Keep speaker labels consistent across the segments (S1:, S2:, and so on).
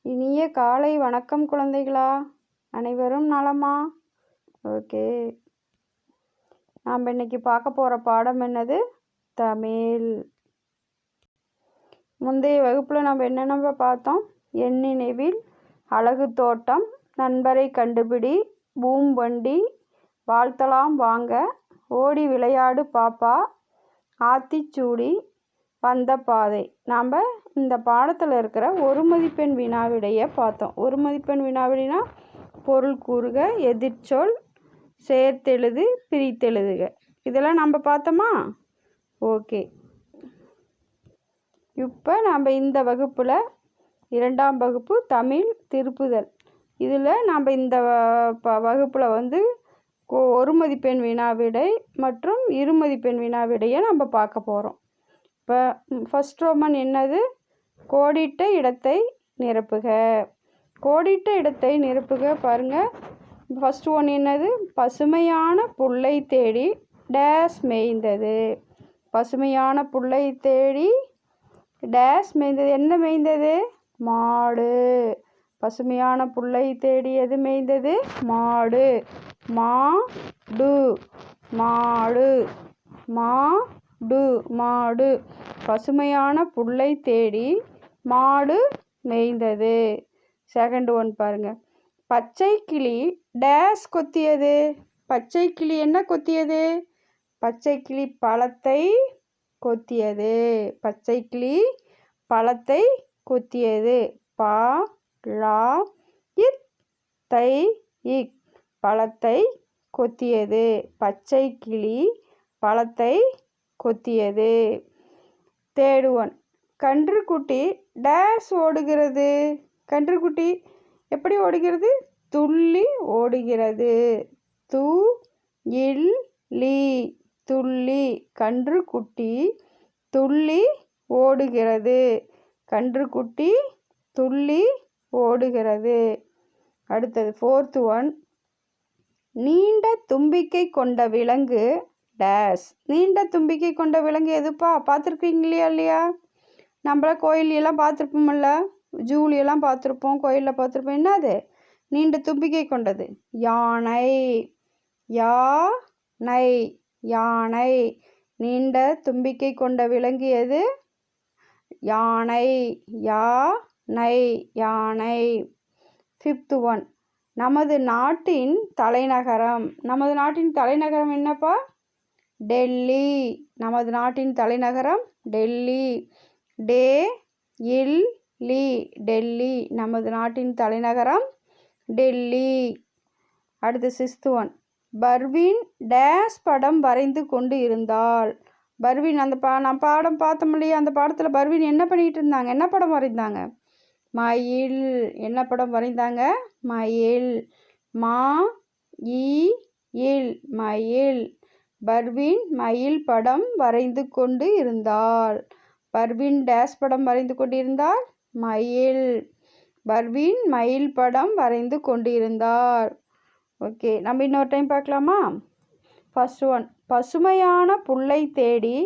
S1: இனிய காலை வணக்கம் குழந்தைகளா. அனைவரும் நலமா? ஓகே, நாம் இன்னைக்கு பார்க்க போகிற பாடம் என்னது? தமிழ். முந்தைய வகுப்பில் நம்ம என்னென்ன பார்த்தோம்? எண்ணினைவில், அழகு தோட்டம், நண்பரை கண்டுபிடி, பூம் வண்டி, வாழ்த்தலாம் வாங்க, ஓடி விளையாடு பாப்பா, ஆத்திச்சூடி, வந்த பாதை. நாம் இந்த பாடத்தில் இருக்கிற ஒரு மதிப்பெண் வினாவிடையை பார்த்தோம். ஒரு மதிப்பெண் வினாவிடைனா பொருள் கூறுக, எதிர்ச்சொல், சேர்த்தெழுது, பிரித்தெழுதுக. இதெல்லாம் நம்ம பார்த்தோமா? ஓகே, இப்போ நம்ம இந்த வகுப்பில் 2ஆம் வகுப்பு தமிழ் திருப்புதல், இதில் நம்ம இந்த வகுப்பில் ஒரு மதிப்பெண் வினாவிடை மற்றும் இரு மதிப்பெண் வினாவிடையை நம்ம பார்க்க போகிறோம். இப்போ ஃபஸ்ட் ரோமன் என்னது? கோடிட்ட இடத்தை நிரப்புக. கோடிட்ட இடத்தை நிரப்புக. பாருங்கள், ஃபஸ்ட் ஒன் என்னது? பசுமையான புல்லை தேடி டேஸ் மேய்ந்தது. பசுமையான புல்லை தேடி டேஸ் மேய்ந்தது. என்ன மேய்ந்தது? மாடு. பசுமையான புல்லை தேடி எது மேய்ந்தது? மாடு. மாடு மாடு மாடு மாடு. பசுமையான புல்லை தேடி மாடு மேய்ந்தது. செகண்ட் ஒன் பாருங்க. பச்சை கிளி டேஸ் கொத்தியது. பச்சை கிளி என்ன கொத்தியது? பச்சை கிளி பழத்தை கொத்தியது. பச்சை கிளி பழத்தை கொத்தியது. பா லா இத் தை இக், பழத்தை கொத்தியது. பச்சை கிளி பழத்தை கொத்தியது. Third one. கன்றுக்குட்டி டேஸ் ஓடுகிறது. கன்றுக்குட்டி எப்படி ஓடுகிறது? துள்ளி ஓடுகிறது. து இல் லி, துள்ளி. கன்றுக்குட்டி துள்ளி ஓடுகிறது. கன்றுக்குட்டி துள்ளி ஓடுகிறது. அடுத்தது ஃபோர்த் ஒன். நீண்ட தும்பிக்கை கொண்ட விலங்கு டேஸ். நீண்ட தும்பிக்கை கொண்ட விலங்கு எதுப்பா? பார்த்துருக்கீங்களா இல்லையா? நம்மள கோயிலெல்லாம் பார்த்துருப்போம்ல, ஜூலியெல்லாம் பார்த்துருப்போம், கோயிலில் பார்த்துருப்போம். என்னது? நீண்ட தும்பிக்கை கொண்டது. யானை. யானை யானை. நீண்ட தும்பிக்கை கொண்ட விலங்கு எது? யானை. யானை யானை. Fifth one. நமது நாட்டின் தலைநகரம். நமது நாட்டின் தலைநகரம் என்னப்பா? டெல்லி. நமது நாட்டின் தலைநகரம் டெல்லி. டே இல் லி, டெல்லி. நமது நாட்டின் தலைநகரம் டெல்லி. அடுத்து சிக்ஸ்த் ஒன். பர்வீன் டேஸ் படம் வரைந்து கொண்டு இருந்தாள். பர்வீன் அந்த நான் பாடம் பார்த்தோம் இல்லையா? அந்த பாடத்தில் பர்வீன் என்ன பண்ணிகிட்டு இருந்தாங்க? என்ன படம் வரைந்தாங்க? மயில். என்ன படம் வரைந்தாங்க? மயில். மா இ இல், மயில். பர்வீன் மயில் படம் வரைந்து கொண்டு இருந்தாள். பர்வீன் டேஸ் படம் வரைந்து கொண்டிருந்தாள்? மயில். பர்வீன் மயில் படம் வரைந்து கொண்டிருந்தாள். ஓகே, நம்ம இன்னொரு டைம் பார்க்கலாமா? First one. பசுமையான புல்லை தேடி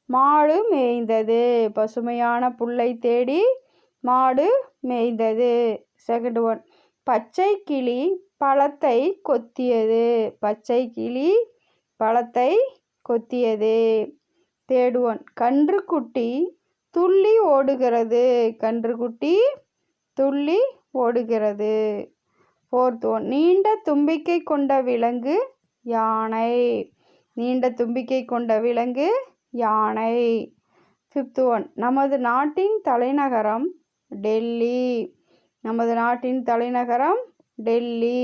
S1: மாடு மேய்ந்தது. பசுமையான புல்லை தேடி மாடு மேய்ந்தது. Second one. பச்சை கிளி பழத்தை கொத்தியது. பச்சை கிளி பழத்தை கொத்தியது. Third one. கன்றுக்குட்டி துள்ளி ஓடுகிறது. கன்றுக்குட்டி துள்ளி ஓடுகிறது. Fourth one. நீண்ட தும்பிக்கை கொண்ட விலங்கு யானை. நீண்ட தும்பிக்கை கொண்ட விலங்கு யானை. Fifth one. நமது நாட்டின் தலைநகரம் டெல்லி. நமது நாட்டின் தலைநகரம் டெல்லி.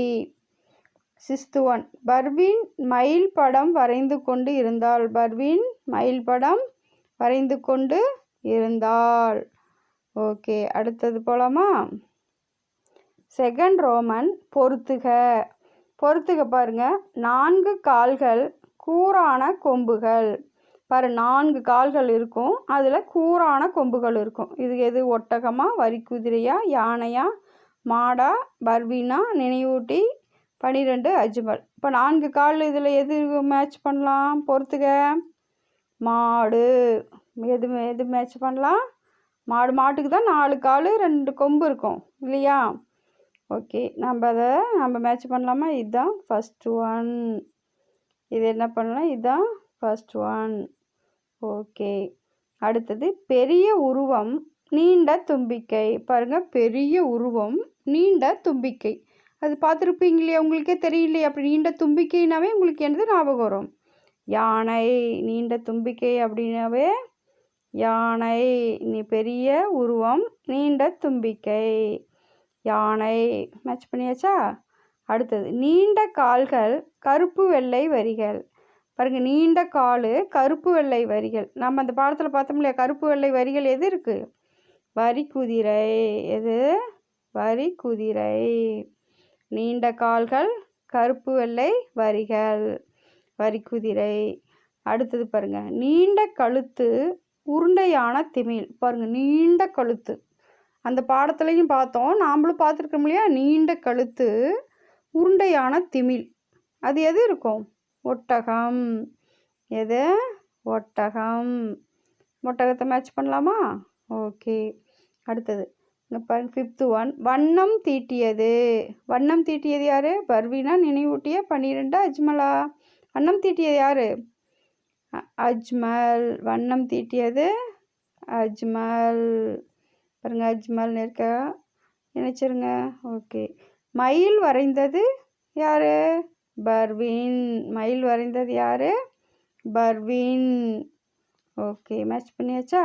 S1: Sixth one. பர்வீன் மயில் படம் வரைந்து கொண்டு இருந்தாள். பர்வீன் மயில் படம் வரைந்து கொண்டு இருந்தாள். ஓகே, அடுத்தது போலாமா? Second Roman. பொறுத்துக. பொறுத்துக பாருங்க. 4 கால்கள், கூரான கொம்புகள். பாரு, 4 கால்கள் இருக்கும், அதில் கூரான கொம்புகள் இருக்கும். இது எது? ஒட்டகமா, வரிக்குதிரையா, யானையா, மாடா, பர்வீனா, நினைவூட்டி, 12 அஜ்மல். இப்போ 4 கால் இதில் எது மேட்ச் பண்ணலாம்? பொறுத்துக. மாடு. எது மேட்ச் பண்ணலாம்? மாட்டுக்கு தான் 4 கால் 2 கொம்பு இருக்கும் இல்லையா? ஓகே, நம்ம மேட்ச் பண்ணலாமா? இதுதான் ஃபஸ்ட் ஒன். இது என்ன பண்ணலாம்? இதுதான் ஃபஸ்ட் ஒன். ஓகே, அடுத்தது பெரிய உருவம் நீண்ட தும்பிக்கை. பாருங்கள், பெரிய உருவம் நீண்ட தும்பிக்கை. அது பார்த்துருப்பீங்க இல்லையா? உங்களுக்கே தெரியலையே. அப்படி நீண்ட தும்பிக்கைனாவே உங்களுக்கு என்னது ஞாபகம் வரும்? யானை. நீண்ட தும்பிக்கை அப்படின்னாவே யானை. நீ பெரிய உருவம் நீண்ட தும்பிக்கை, யானை. மேட்ச் பண்ணியாச்சா? அடுத்தது நீண்ட கால்கள் கருப்பு வெள்ளை வரிகள். பாருங்கள், நீண்ட கால் கருப்பு வெள்ளை வரிகள். நம்ம அந்த பாடத்தில் பார்த்தோம் இல்லையா? கருப்பு வெள்ளை வரிகள் எது இருக்குது? வரி குதிரை. எது? வரி குதிரை. நீண்ட கால்கள் கருப்பு வெள்ளை வரிகள், வரி குதிரை. அடுத்தது பாருங்கள், நீண்ட கழுத்து உருண்டையான திமில். பாருங்கள், நீண்ட கழுத்து. அந்த பாடத்துலையும் பார்த்தோம், நாம்ளும் பார்த்துருக்கோம் இல்லையா? நீண்ட கழுத்து உருண்டையான திமில். அது எது இருக்கும்? ஒட்டகம். எது? ஒட்டகம். ஒட்டகத்தை மேட்ச் பண்ணலாமா? ஓகே, அடுத்தது இங்கே பாருங்க, 5th ஒன். வண்ணம் தீட்டியது. வண்ணம் தீட்டியது யார்? பர்வீனா நினைவூட்டிய 12 அஜ்மலா. வண்ணம் தீட்டியது யார்? அஜ்மல். வண்ணம் தீட்டியது அஜ்மல். பாருங்கள், அஜ்மல் இருக்கா? நினைச்சிருங்க. ஓகே, மயில் வரைந்தது யார்? பர்வீன். மயில் வரைந்தது யார்? பர்வீன். ஓகே, மேட்ச் பண்ணியாச்சா?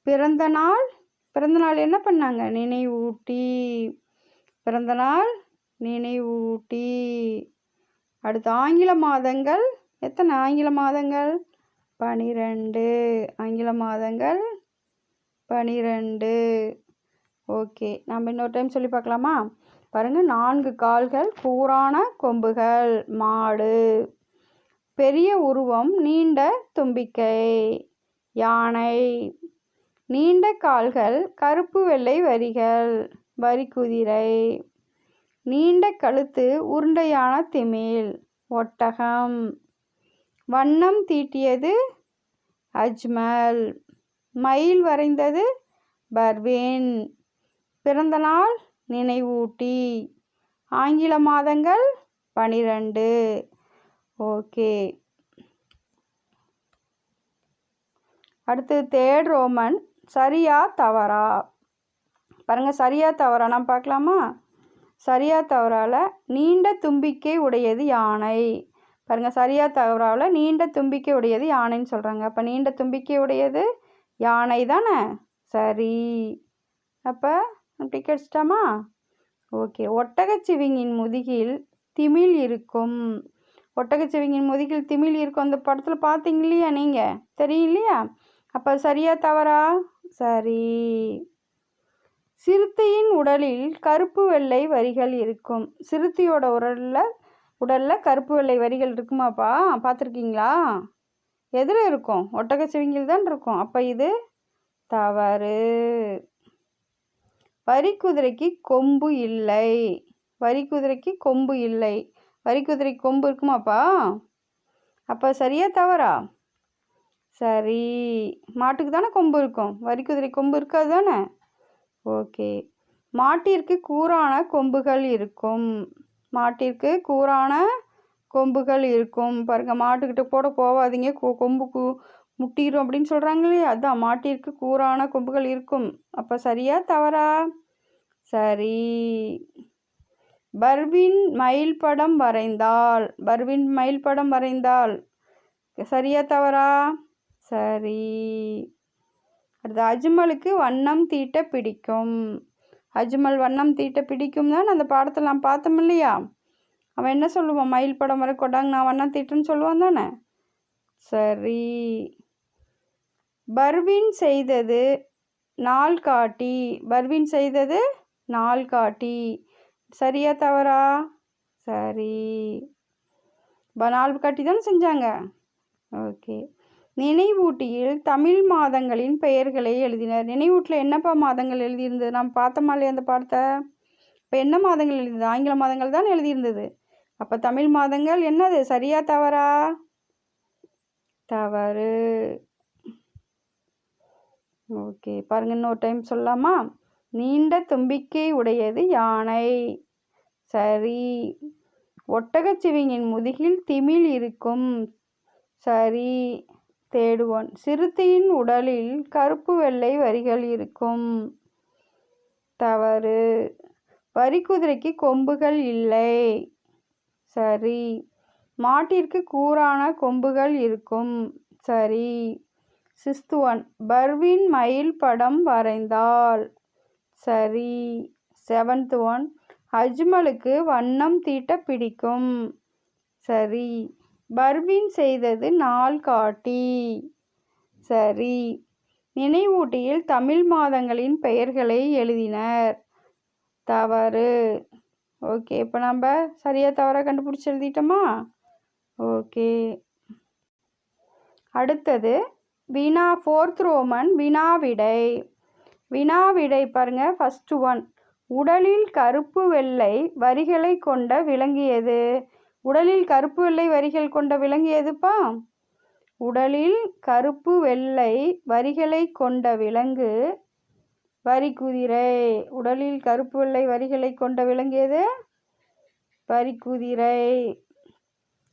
S1: பிறந்த நாள். பிறந்த நாள் என்ன பண்ணாங்க? நினைவூட்டி. பிறந்த நாள் நினைவூட்டி. அடுத்து ஆங்கில மாதங்கள். எத்தனை ஆங்கில மாதங்கள்? 12. ஆங்கில மாதங்கள் 12. ஓகே, நம்ம இன்னொரு டைம் சொல்லி பார்க்கலாமா? பாருங்கள், 4 கால்கள் கூரான கொம்புகள் மாடு. பெரிய உருவம் நீண்ட தும்பிக்கை யானை. நீண்ட கால்கள் கருப்பு வெள்ளை வரிகள் வரி குதிரை. நீண்ட கழுத்து உருண்டையான திமில் ஒட்டகம். வண்ணம் தீட்டியது அஜ்மல். மயில் வரைந்தது பர்வீன். பிறந்தநாள் நினைவூட்டி. ஆங்கில மாதங்கள் 12. ஓகே, அடுத்து 3rd ரோமன். சரியா தவறா? பாருங்கள், சரியா தவறா நாம் பார்க்கலாமா? சரியா தவறால நீண்ட தும்பிக்கை உடையது யானை. பாருங்கள், சரியா தவறால நீண்ட தும்பிக்கை உடையது யானைன்னு சொல்கிறாங்க. அப்போ நீண்ட தும்பிக்கை உடையது யானை தானே? சரி. அப்போ டிக்கெட் அடிச்சிட்டாமா? ஓகே, ஒட்டகச்சிவிங்கின் முதுகில் திமில் இருக்கும். ஒட்டகச்சிவிங்கின் முதுகில் திமில் இருக்கும். அந்த படத்தில் பார்த்தீங்க இல்லையா? நீங்கள் தெரியும் இல்லையா? அப்போ சரியா தவறா? சரி. சிறுத்தையின் உடலில் கருப்பு வெள்ளை வரிகள் இருக்கும். சிறுத்தையோட உடலில் கருப்பு வெள்ளை வரிகள் இருக்குமாப்பா? பார்த்துருக்கீங்களா? எதில் இருக்கும்? ஒட்டகச்சிவிங்கில் தான் இருக்கும். அப்போ இது தவறு. வரிக்குதிரைக்கு கொம்பு இல்லை. வரிக்குதிரைக்கு கொம்பு இல்லை. வரிக்குதிரைக்கு கொம்பு இருக்குமாப்பா? அப்போ சரியா தவறா? சரி. மாட்டுக்கு தானே கொம்பு இருக்கும், வரிக்குதிரை கொம்பு இருக்காது தானே? ஓகே. மாட்டிற்கு கூரான கொம்புகள் இருக்கும். மாட்டிற்கு கூரான கொம்புகள் இருக்கும். பாருங்கள், மாட்டுக்கிட்ட கூட போகாதீங்க, கொம்பு முட்டிடும் அப்படின்னு சொல்கிறாங்க இல்லையா? அதுதான், மாட்டிற்கு கூரான கொம்புகள் இருக்கும். அப்போ சரியா தவறா? சரி. பர்வீன் மயில் படம் வரைந்தாள். பர்வீன் மயில் படம் வரைந்தாள். சரியா தவறா? சரி. அடுத்து அஜ்மலுக்கு வண்ணம் தீட்ட பிடிக்கும். அஜ்மல் வண்ணம் தீட்ட பிடிக்கும் தான் அந்த பாடத்தில் நான் பார்த்தோம் இல்லையா? அவன் என்ன சொல்லுவான்? மயில் படம் வரை கொண்டாங்க, நான் வண்ணம் தீட்டுன்னு சொல்லுவான் தானே? சரி. பர்வீன் செய்தது நாள் காட்டி. பர்வீன் செய்தது நாள் காட்டி. சரியா தவறா? சரி. நாள் காட்டி தானே செஞ்சாங்க. ஓகே. நினைவூட்டியில் தமிழ் மாதங்களின் பெயர்களை எழுதினர். நினைவூட்டில் என்னப்பா மாதங்கள் எழுதியிருந்தது? நாம் பார்த்தோமா இல்லையா அந்த பாடத்தை? இப்போ என்ன மாதங்கள் எழுதியிருந்தது? ஆங்கில மாதங்கள் தான் எழுதியிருந்தது. அப்போ தமிழ் மாதங்கள் என்னது? சரியா தவறா? தவறு. ஓகே, பாருங்கள் இன்னொரு டைம் சொல்லலாமா? நீண்ட தும்பிக்கை உடையது யானை. சரி. ஒட்டகச்சிவிங்கின் முதுகில் திமில் இருக்கும். சரி. தேடுவோன். சிறுத்தையின் உடலில் கருப்பு வெள்ளை வரிகள் இருக்கும். தவறு. வரிக்குதிரைக்கு கொம்புகள் இல்லை. சரி. மாட்டிற்கு கூரான கொம்புகள் இருக்கும். சரி. 6th one. பர்வீன் மயில் படம் வரைந்தாள். சரி. 7th one. அஜ்மலுக்கு வண்ணம் தீட்ட பிடிக்கும். சரி. பர்வீன் செய்தது நாள் காட்டி. சரி. நினைவூட்டியில் தமிழ் மாதங்களின் பெயர்களை எழுதினர். தவறு. ஓகே, இப்போ நம்ம சரியாக தவறாக கண்டுபிடிச்சி எழுதிட்டோமா? ஓகே. அடுத்தது வினா 4th ரோமன் வினாவிடை. வினாவிடை பாருங்கள். First one. உடலில் கருப்பு வெள்ளை வரிகளை கொண்ட விலங்கு எது? உடலில் கருப்பு வெள்ளை வரிகள் கொண்ட விலங்கு எதுப்பா? உடலில் கருப்பு வெள்ளை வரிகளை கொண்ட விலங்கு வரிக்குதிரை. உடலில் கருப்பு வெள்ளை வரிகளை கொண்ட விலங்கு எது? வரிக்குதிரை.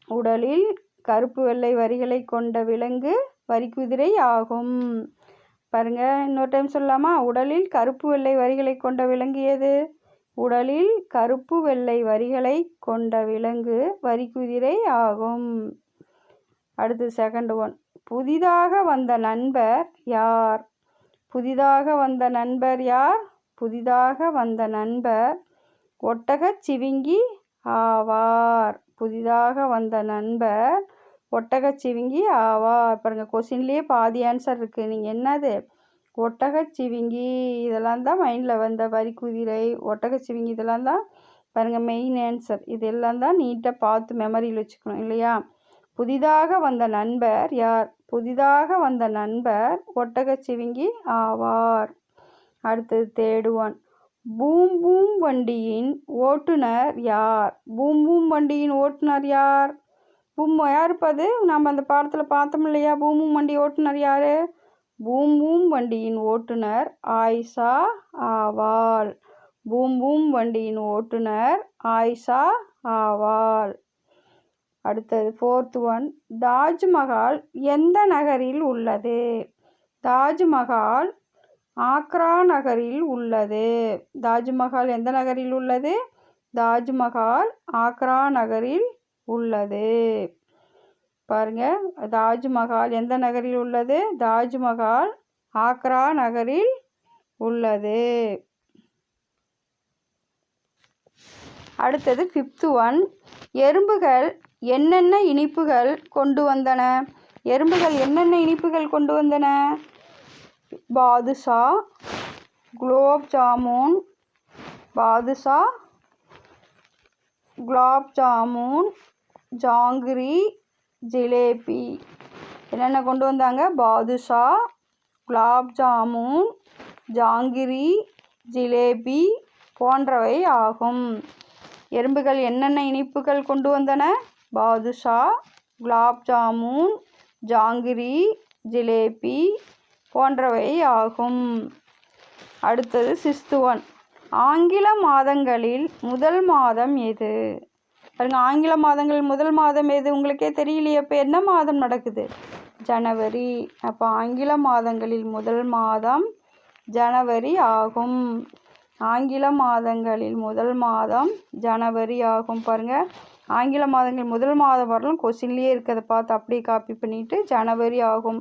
S1: உடலில் கருப்பு வெள்ளை வரிகளை கொண்ட விலங்கு வரிக்குதிரை ஆகும். பாருங்க, இன்னொரு டைம் சொல்லலாமா? உடலில் கருப்பு வெள்ளை வரிகளை கொண்ட விலங்கு எது? உடலில் கருப்பு வெள்ளை வரிகளை கொண்ட விலங்கு வரிக்குதிரை ஆகும். அடுத்து செகண்ட் ஒன். புதிதாக வந்த நண்பர் யார்? புதிதாக வந்த நண்பர் யார்? புதிதாக வந்த நண்பர் ஒட்டகச்சிவிங்கி ஆவார். புதிதாக வந்த நண்பர் ஒட்டகச்சிவிங்கி ஆவார். பாருங்க, கொஸ்டின்லேயே பாதி ஆன்சர் இருக்குது. நீங்கள் என்னது? ஒட்டகச்சிவிங்கி இதெல்லாம் தான் மைண்டில் வந்த வரிக்குதிரை, ஒட்டகச்சிவிங்கி இதெல்லாம் தான் பாருங்கள் மெயின் ஆன்சர். இதெல்லாம் தான் நீட்டாக பார்த்து மெமரியில் வச்சுக்கணும் இல்லையா? புதிதாக வந்த நண்பர் யார்? புதிதாக வந்த நண்பர் ஒட்டகச்சிவிங்கி ஆவார். அடுத்தது தேடுவான். பூம் பூம் வண்டியின் ஓட்டுநர் யார்? பூம் பூம் வண்டியின் ஓட்டுநர் யார்? யார் இருப்பது? நம்ம அந்த பாடத்தில் பார்த்தோம் இல்லையா? பூம் பூம் வண்டி ஓட்டுநர் யார்? பூம் பூம் வண்டியின் ஓட்டுநர் ஆயிஷா ஆவாள். பூம் பூம் வண்டியின் ஓட்டுநர் ஆயிஷா ஆவாள். அடுத்தது 4th ஒன். தாஜ்மஹால் எந்த நகரில் உள்ளது? தாஜ்மஹால் ஆக்ரா நகரில் உள்ளது. தாஜ்மஹால் எந்த நகரில் உள்ளது? தாஜ்மஹால் ஆக்ரா நகரில் உள்ளது. பாருங்க, தாஜ்மஹால் எந்த நகரில் உள்ளது? தாஜ்மஹால் ஆக்ரா நகரில் உள்ளது. அடுத்தது 5th ஒன். எறும்புகள் என்னென்ன இனிப்புகள் கொண்டு வந்தன? எறும்புகள் என்னென்ன இனிப்புகள் கொண்டு வந்தன? பாதுஷா, குலோப் ஜாமுன், பாதுஷா, குலாப் ஜாமுன், ஜாங்கிரி, ஜிலேபி. என்னென்ன கொண்டு வந்தாங்க? பாதுஷா, குலாப் ஜாமுன், ஜாங்கிரி, ஜிலேபி போன்றவை ஆகும். எறும்புகள் என்னென்ன இனிப்புகள் கொண்டு வந்தன? பாதுஷா, குலாப் ஜாமுன், ஜாங்கிரி, ஜிலேபி போன்றவை ஆகும். அடுத்தது 6th ஒன். ஆங்கில மாதங்களில் முதல் மாதம் எது? பாருங்க, ஆங்கில மாதங்களில் முதல் மாதம் எது? உங்களுக்கே தெரியலையே. இப்போ என்ன மாதம் நடக்குது? ஜனவரி. அப்போ ஆங்கில மாதங்களில் முதல் மாதம் ஜனவரி ஆகும். ஆங்கில மாதங்களில் முதல் மாதம் ஜனவரி ஆகும். பாருங்கள், ஆங்கில மாதங்கள் முதல் மாதம் வரலாம் கொஸ்டின்லேயே இருக்கிறத பார்த்து அப்படியே காப்பி பண்ணிவிட்டு ஜனவரி ஆகும்.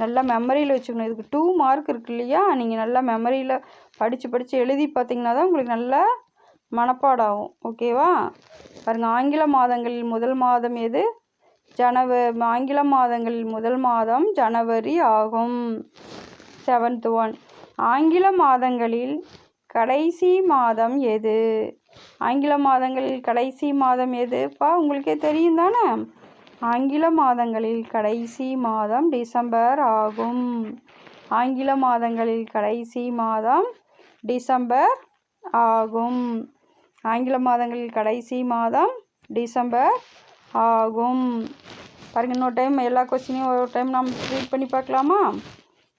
S1: நல்லா மெமரியில் வச்சுக்கணும். இதுக்கு 2 மார்க் இருக்கு இல்லையா? நீங்கள் நல்லா மெமரியில் படித்து எழுதி பார்த்தீங்கன்னா தான் உங்களுக்கு நல்லா மனப்பாடம் ஆகும். ஓகேவா? பாருங்கள், ஆங்கில மாதங்களில் முதல் மாதம் எது? ஆங்கில மாதங்களில் முதல் மாதம் ஜனவரி ஆகும். 7th one. ஆங்கில மாதங்களில் கடைசி மாதம் எது? ஆங்கில மாதங்களில் கடைசி மாதம் எதுப்பா? உங்களுக்கே தெரியும் தானே? ஆங்கில மாதங்களில் கடைசி மாதம் டிசம்பர் ஆகும். ஆங்கில மாதங்களில் கடைசி மாதம் டிசம்பர் ஆகும். ஆங்கில மாதங்களில் கடைசி மாதம் டிசம்பர் ஆகும். பாருங்கள், இன்னொரு டைம் எல்லா கொஸ்டினையும் ஒரு டைம் நம்ம ரீட் பண்ணி பார்க்கலாமா?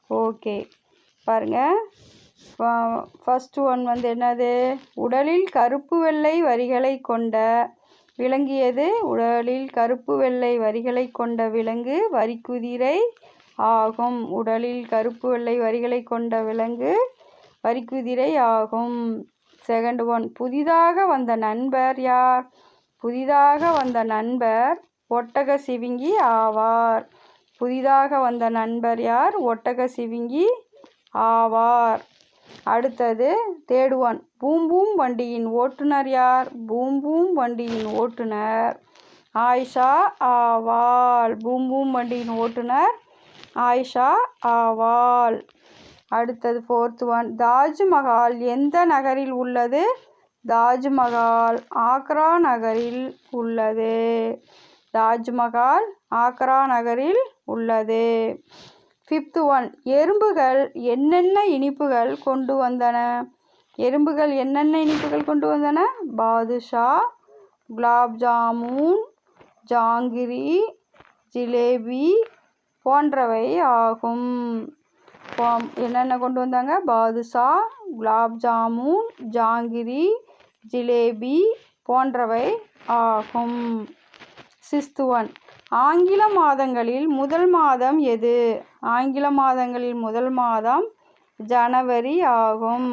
S1: ஓகே. பாருங்கள். ஃபஸ்ட்டு ஒன் வந்து என்னது? உடலில் கருப்பு வெள்ளை வரிகளை கொண்ட விலங்கு எது? உடலில் கருப்பு வெள்ளை வரிகளை கொண்ட விலங்கு வரிக்குதிரை ஆகும். உடலில் கருப்பு வெள்ளை வரிகளை கொண்ட விலங்கு வரிக்குதிரை ஆகும். செகண்ட் ஒன், புதிதாக வந்த நண்பர் யார்? புதிதாக வந்த நண்பர் ஒட்டக சிவிங்கி ஆவார். புதிதாக வந்த நண்பர் யார்? ஒட்டக சிவிங்கி ஆவார். அடுத்தது தேர்ட் ஒன், பூம் பூம் வண்டியின் ஓட்டுநர் யார்? பூம் பூம் வண்டியின் ஓட்டுநர் ஆயிஷா ஆவாள். பூம் பூம் வண்டியின் ஓட்டுநர் ஆயிஷா ஆவாள். அடுத்தது ஃபோர்த் ஒன், தாஜ்மஹால் எந்த நகரில் உள்ளது? தாஜ்மஹால் ஆக்ரா நகரில் உள்ளது. தாஜ்மஹால் ஆக்ரா நகரில் உள்ளது. ஃபிஃப்த் ஒன், எறும்புகள் என்னென்ன இனிப்புகள் கொண்டு வந்தன? எறும்புகள் என்னென்ன இனிப்புகள் கொண்டு வந்தன? பாதுஷா, குலாப் ஜாமுன், ஜாங்கிரி, ஜிலேபி போன்றவை ஆகும். என்னென்ன கொண்டு வந்தாங்க? பாதுஷா, குலாப் ஜாமுன், ஜாங்கிரி, ஜிலேபி போன்றவை ஆகும். சிக்ஸ்த் ஒன், ஆங்கில மாதங்களில் முதல் மாதம் எது? ஆங்கில மாதங்களில் முதல் மாதம் ஜனவரி ஆகும்.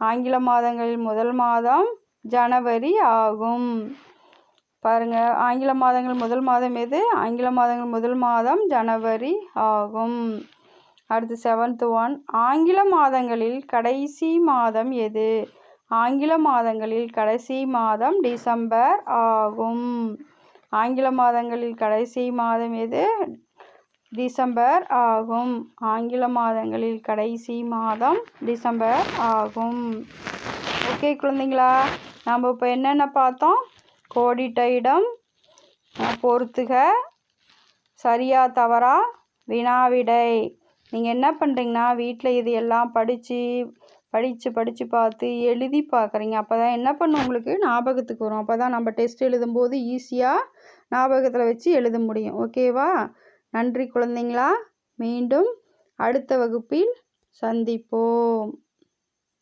S1: ஆங்கில மாதங்களில் முதல் மாதம் ஜனவரி ஆகும். பாருங்கள், ஆங்கில மாதங்கள் முதல் மாதம் எது? ஆங்கில மாதங்கள் முதல் மாதம் ஜனவரி ஆகும். அடுத்து செவன்த் ஒன், ஆங்கில மாதங்களில் கடைசி மாதம் எது? ஆங்கில மாதங்களில் கடைசி மாதம் டிசம்பர் ஆகும். ஆங்கில மாதங்களில் கடைசி மாதம் எது? டிசம்பர் ஆகும். ஆங்கில மாதங்களில் கடைசி மாதம் டிசம்பர் ஆகும். ஓகே குழந்தைங்களா, நம்ம இப்போ என்னென்ன பார்த்தோம்? கோடிட்ட இடம், பொறுத்துக, சரியா தவறா, வினாவிடை. நீங்கள் என்ன பண்ணுறீங்கன்னா வீட்டில் இது எல்லாம் படித்து பார்த்து எழுதி பார்க்குறீங்க. அப்போ தான் என்ன பண்ணும், உங்களுக்கு ஞாபகத்துக்கு வரும். அப்போ தான் நம்ம டெஸ்ட் எழுதும்போது ஈஸியாக ஞாபகத்தில் வச்சு எழுத முடியும். ஓகேவா? நன்றி குழந்தைங்களா. மீண்டும் அடுத்த வகுப்பில் சந்திப்போம்.